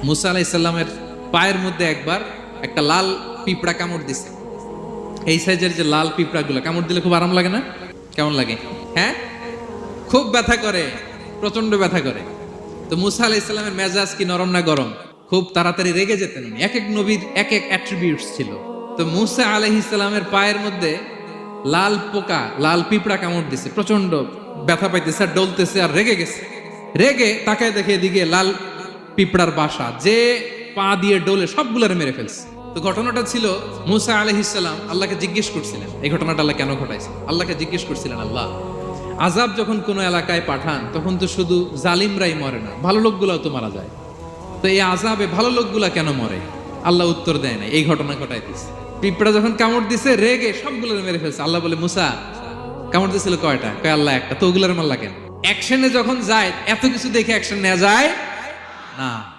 মুসা আলাইহিস সালামের পায়ের মধ্যে একবার একটা লাল পিঁপড়া কামড় দিছে। এই সাইজের যে লাল পিঁপড়াগুলো কামড় দিলে খুব আরাম লাগে না? কেমন লাগে? হ্যাঁ, খুব ব্যথা করে, প্রচন্ড ব্যথা করে। তো মুসা আলাইহিস সালামের মেজাজ কি নরম না গরম? খুব তাড়াতাড়ি রেগে যেতেন উনি। এক এক নবীর এক এক অ্যাট্রিবিউটস ছিল। তো মুসা আলাইহিস সালামের পায়ের মধ্যে লাল পোকা, লাল পিঁপড়া কামড় দিছে, প্রচন্ড ব্যথা পাইতেছে আর ডলতেছে আর রেগে গেছে। রেগে তাকায় দেখে এদিকে লাল পিঁপড়ার বাসা, যে পা দিয়ে ডোলে সবগুলোরে মেরে ফেলছে। তো ঘটনাটা ছিল মুসা আলাইহিস সালাম আল্লাহকে জিজ্ঞেস করছিলেন এই ঘটনাটা আল্লাহ কেন ঘটাইছে। আল্লাহকে জিজ্ঞেস করছিলেন, আল্লাহ আযাব যখন কোনো এলাকায় পাঠান তখন তো শুধু জালিমরাই মরে না, ভালো লোকগুলাও তো মারা যায়। তো এই আযাবে ভালো লোকগুলা কেন মরে? আল্লাহ উত্তর দেয় না, এই ঘটনা ঘটাইতেছে। পিঁপড়া যখন কামড় দিছে রেগে সবগুলো মেরে ফেলছে। আল্লাহ বলে, মুসা কামড় দিছিল কয়টা? কয় আল্লাহ একটা। তো ওগুলোর মারলা কেন? অ্যাকশনে যখন যায় এত কিছু দেখে অ্যাকশন নেওয়া যায় না।